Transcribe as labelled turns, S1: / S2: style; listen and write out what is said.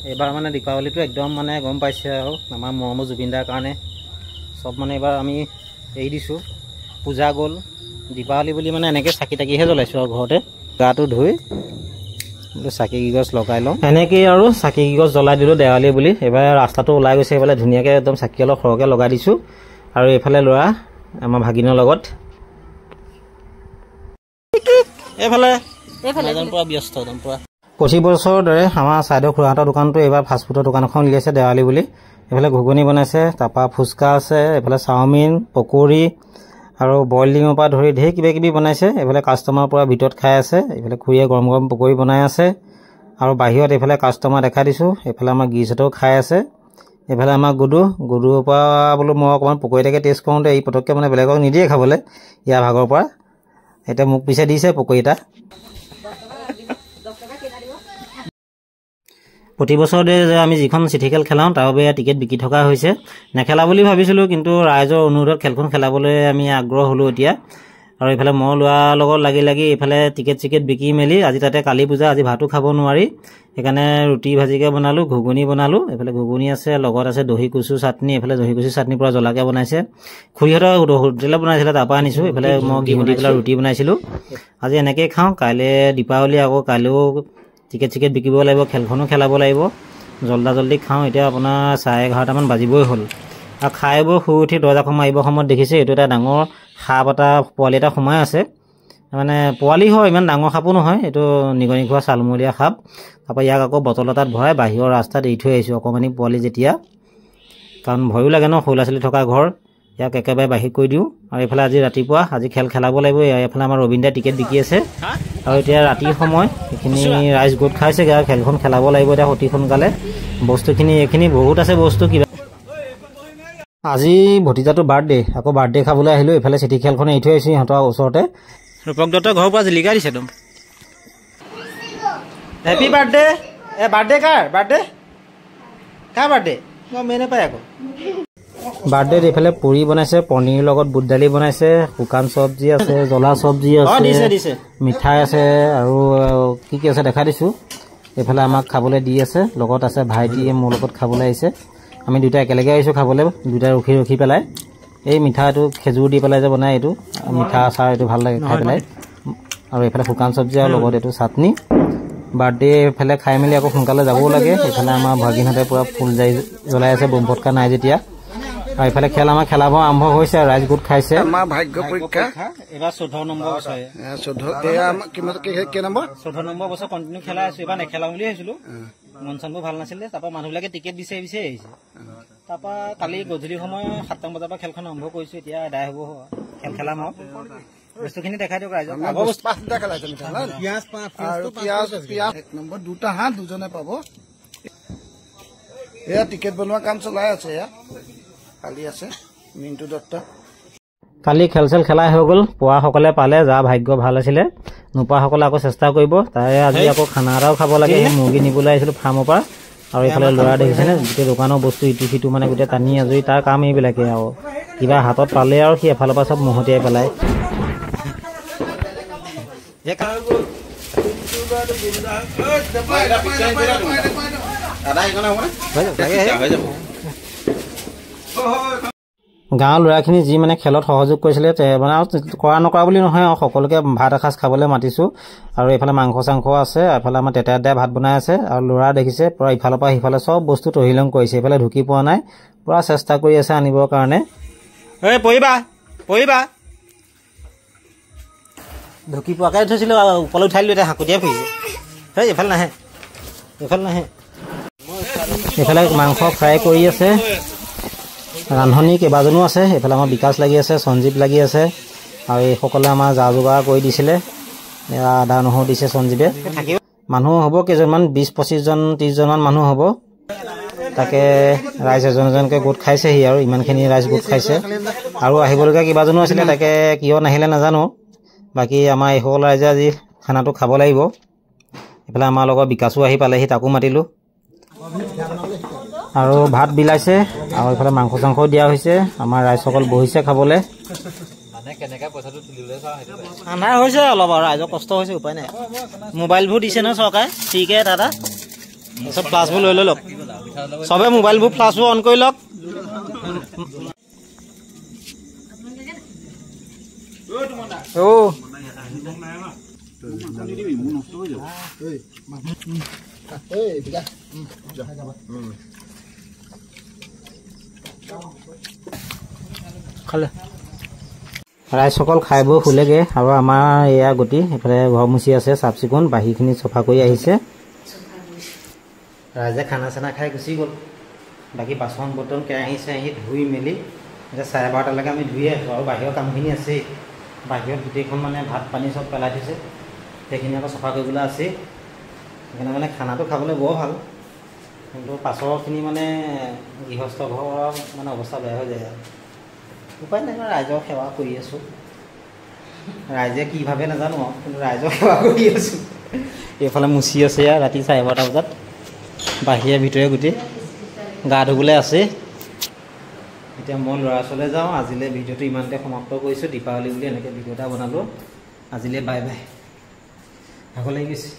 S1: এইবাৰ মানে দীপাৱলীটো একদম মানে গম পাইছে আৰু আমাৰ মৰমৰ জুবিনদাৰ কাৰণে চব মানে এইবাৰ আমি এৰি দিছোঁ। পূজা গ'ল, দীপাৱলী বুলি মানে এনেকৈ চাকি তাকিহে জ্বলাইছোঁ আৰু ঘৰতে গাটো ধুই চাকি গছ লগাই লওঁ। এনেকেই আৰু চাকি গছ জ্বলাই দিলোঁ দেৱালী বুলি। এইবাৰ ৰাস্তাটো ওলাই গৈছে, এইফালে ধুনীয়াকৈ একদম চাকি অলপ সৰহকৈ লগাই দিছোঁ। আৰু এইফালে ল'ৰা আমাৰ ভাগিনৰ লগত এইফালে পৰা ব্যস্ত একদম পৰা। প্ৰতি বছৰৰ দৰে আমাৰ ছাইডৰ খুৰাহঁতৰ দোকানটো এইবাৰ ফাষ্টফুডৰ দোকান এখন উলিয়াইছে দেৱালী বুলি। এইফালে ঘুগুনি বনাইছে, তাৰপৰা ফুচকা আছে, এইফালে চাওমিন, পকৰি আৰু বইল ডিমৰ পৰা ধৰি ঢেৰ কিবা কিবি বনাইছে। এইফালে কাষ্টমাৰ পৰা ভিতৰত খাই আছে, এইফালে খুৰীয়ে গৰম গৰম পকৰি বনাই আছে। আৰু বাহিৰত এইফালে কাষ্টমাৰ দেখাই দিছোঁ। এইফালে আমাৰ গিৰিহঁতেও খাই আছে। এইফালে আমাৰ গুডুৰ পৰা বোলো মই অকণমান পকৰি এটাকে টেষ্ট কৰোঁতে এই পটককৈ মানে বেলেগক নিদিয়ে খাবলৈ ইয়াৰ ভাগৰ পৰা। এতিয়া মোক পিছে দিছে পকৰি এটা। প্ৰতি বছৰতে যে আমি যিখন চিঠি খেল খেলাওঁ তাৰ বাবে টিকেট বিকি থকা হৈছে। নেখেলা বুলি ভাবিছিলোঁ, কিন্তু ৰাইজৰ অনুৰোধত খেলখন খেলাবলৈ আমি আগ্ৰহ হ'লোঁ এতিয়া। আৰু এইফালে মই লোৱাৰ লগত লাগি এইফালে টিকেট চিকেট বিকি মেলি আজি তাতে কালী পূজা, আজি ভাতো খাব নোৱাৰি, সেইকাৰণে ৰুটি ভাজিকৈ বনালোঁ, ঘুগুনি বনালোঁ। এইফালে ঘুগুনি আছে, লগত আছে দহি কচু চাটনি। এইফালে দহি কচু চাটনি পৰা জ্বলাকৈ বনাইছে। খুৰীহঁতৰ হোটেলত বনাইছিলে, তাৰপৰা আনিছোঁ। এইফালে মই ঘিউ দি পেলাই ৰুটি বনাইছিলোঁ। আজি এনেকৈয়ে খাওঁ। কাইলৈ দীপাৱলী, আকৌ কাইলৈও টিকেট চিকেট বিকিব লাগিব, খেলখনো খেলাব লাগিব। জল্দি খাওঁ। এতিয়া আপোনাৰ 11:30মান বাজিবই হ'ল। আৰু খাই বৈ শুই উঠি দৰ্জাখন মাৰিবৰ সময়ত দেখিছে এইটো এটা ডাঙৰ সাপ এটা পোৱালি এটা সোমাই আছে। মানে পোৱালি হয়, ইমান ডাঙৰ সাপো নহয়, এইটো নিগনি খোৱা ছালমূলীয়া সাপ। তাৰপৰা ইয়াক আকৌ বটল এটাত ভৰাই বাহিৰৰ ৰাস্তাত এৰি থৈ আহিছোঁ, অকণমানি পোৱালি যেতিয়া, কাৰণ ভয়ো লাগে ন, সৰু ল'ৰা ছোৱালী থকা ঘৰ। ইয়াক একেবাৰে বাহিৰ কৰি দিওঁ। আৰু এইফালে আজি ৰাতিপুৱা আজি খেল খেলাব লাগিব। এইফালে আমাৰ ৰবীন্দ্ৰাই টিকেট বিকি আছে। আৰু এতিয়া ৰাতিৰ সময়, এইখিনি ৰাইজ গোট খাইছেগৈ আৰু খেলখন খেলাব লাগিব এতিয়া অতি সোনকালে। বস্তুখিনি এইখিনি বহুত আছে বস্তু কিবা। আজি ভতিজাটো বাৰ্থডে, আকৌ বাৰ্থডে খাবলৈ আহিলোঁ। এইফালে চিঠি খেলখন এৰি থৈ আহিছোঁ সিহঁতৰ ওচৰতে। ৰূপক দত্তৰ ঘৰৰ পৰা জিলিকাই দিছে একদম। Happy birthday. বাৰ্থডে কাৰ বাৰ্থডে? মই মেই নাপায় আকৌ। বাৰ্থডেত এইফালে পুৰি বনাইছে, পনীৰ লগত বুট দালি বনাইছে, শুকান চব্জি আছে, জ্বলা চব্জি আছে, মিঠাই আছে, আৰু কি কি আছে দেখাই দিছোঁ। এইফালে আমাক খাবলৈ দি আছে, লগত আছে ভাইটিয়ে মোৰ লগত খাবলৈ আহিছে। আমি দুটা একেলগে আহিছোঁ খাবলৈ, দুটা ৰখি পেলাই। এই মিঠাইটো খেজুৰ দি পেলাই যে বনাই, এইটো মিঠা আচাৰ, এইটো ভাল লাগে খাই পেলাই। আৰু এইফালে শুকান চব্জি আৰু লগত এইটো চাটনি। বাৰ্থডে এইফালে খাই মেলি আকৌ সোনকালে যাবও লাগে। এইফালে আমাৰ ভাগিনহঁতে পূৰা ফুল জ্বলাই আছে, বম ফটকা নাই যেতিয়া। আৰু এইফালে খেল আমাৰ খেলাব আৰম্ভ হৈছে, ৰাইজ গোট খাইছে।
S2: আমাৰ ভাগ্য পৰীক্ষা
S1: এইবাৰ 14 নম্বৰ বছৰ। 14 নম্বৰ বছৰ কণ্টিনিউ খেলাই আছো। এইবাৰ নেখেলাম বুলি ভাবিছিলোঁ, মন চনবোৰ ভাল নাছিলে। তাৰপৰা মানুহবিলাকে টিকেট বিচাৰি আহিছে। তাৰপৰা কালি গধূলি সময় 7টা বজাৰ পৰা খেলখন আৰম্ভ কৰিছোঁ। এতিয়া আদায় হ'ব, খেল খেলাম আৰু বস্তুখিনি দেখাই দিয়ক ৰাইজক।
S2: দুটা হাঁহ দুজনে পাব। এয়া টিকেট বনোৱা কাম চলাই আছে। এয়া কালি আছে মিণ্টু দত্ত।
S1: কালি খেল চেল খেলাই হৈ গ'ল। পোৱাসকলে পালে, যাৰ ভাগ্য ভাল আছিলে। নোপোৱাসকলে আকৌ চেষ্টা কৰিব। তাৰে আজি আকৌ খানা এটাও খাব লাগে। মুৰ্গী নিবলৈ আহিছিলোঁ ফাৰ্মৰ পৰা। আৰু এইফালে ল'ৰা দেখিছেনে, গোটেই দোকানৰ বস্তু ইটো সিটো মানে গোটেই টানি আজৰি, তাৰ কাম এইবিলাকে আৰু কিবা হাতত পালে আৰু সি এফালৰ পৰা চব মহতিয়াই পেলায়। গাঁৱৰ ল'ৰাখিনি যি মানে খেলত সহযোগ কৰিছিলে, মানে কৰা নকৰা বুলি নহয় আৰু সকলোকে ভাত এসাঁজ খাবলৈ মাতিছোঁ। আৰু এইফালে মাংস চাংস আছে, এইফালে আমাৰ তেতাই ভাত বনাই আছে। আৰু ল'ৰা দেখিছে পূৰা ইফালৰ পৰা সিফালে চব বস্তু তহিলং কৰিছে। এইফালে ঢুকি পোৱা নাই, পূৰা চেষ্টা কৰি আছে আনিবৰ কাৰণে। পৰিবা ঢুকি পোৱাকৈ থৈছিলোঁ, ওপৰলৈ উঠাই দিলোঁ, এতিয়া হাকুটিয়াই ফুৰিছে। এইফালে নাহে। এইফালে মাংস ফ্ৰাই কৰি আছে, ৰান্ধনি কেইবাজনো আছে। এইফালে আমাৰ বিকাশ লাগি আছে, সঞ্জীৱ লাগি আছে। আৰু এইসকলে আমাৰ যা যোগাৰ কৰি দিছিলে। আদা নহৰু দিছে সঞ্জীৱে। মানুহ হ'ব কেইজনমান, 20-25জন 30জনমান মানুহ হ'ব। তাকে ৰাইজ এজন এজনকৈ গোট খাইছেহি, আৰু ইমানখিনি ৰাইজ গোট খাইছে। আৰু আহিবলগীয়া কেইবাজনো আছিলে, তাকে কিয় নাহিলে নাজানো। বাকী আমাৰ এইসকল ৰাইজে আজি খানাটো খাব লাগিব। এইফালে আমাৰ লগত বিকাশো আহি পালেহি, তাকো মাতিলোঁ। আৰু ভাত বিলাইছে, আৰু এইফালে মাংস চাংস দিয়া হৈছে। আমাৰ ৰাইজসকল বহিছে খাবলৈ। আন্ধাৰ হৈছে অলপ, আৰু ৰাইজৰ কষ্ট হৈছে, উপায় নাই। মোবাইলবোৰ দিছে নহয় চৰকাৰে ফ্ৰীকৈ এটা চব ফ্লাছবোৰ লৈ লওক চবে মোবাইলবোৰ ফ্লাছবোৰ অন কৰি লওক ৰাইজসকল খাই বৈ শুলেগে আৰু আমাৰ এয়া গতি এইফালে ঘৰ মুচি আছে চাফ চিকুণ বাহিৰখিনি চফা কৰি আহিছে ৰাইজে খানা চানা খাই গুচি গ'ল বাকী বাচন বৰ্তন কেৰাহী চেৰাহী ধুই মেলি এতিয়া 12:30লৈকে আমি ধুই আছোঁ আৰু বাহিৰৰ কামখিনি আছেই বাহিৰত গোটেইখন মানে ভাত পানী চব পেলাই থৈছে সেইখিনি আকৌ চফা কৰিবলৈ আছেই সেইকাৰণে মানে খানাটো খাবলৈ বৰ ভাল কিন্তু পাছৰখিনি মানে গৃহস্থ ঘৰৰ মানে অৱস্থা বেয়া হৈ যায় উপায় নাই ৰাইজৰ সেৱা কৰি আছোঁ ৰাইজে কি ভাবে নাজানো কিন্তু ৰাইজৰ সেৱা কৰি আছোঁ এইফালে মুচি আছে ৰাতি 12:30 বজাত বাহিৰে ভিতৰে গোটেই গা ধুবলৈ আছে এতিয়া মই ল'ৰা ছোৱালীলৈ যাওঁ আজিলৈ ভিডিঅ'টো ইমানতে সমাপ্ত কৰিছোঁ দীপাৱলী বুলি এনেকৈ ভিডিঅ' এটা বনালোঁ আজিলৈ বাই বাই ভাগৰ লাগি গৈছে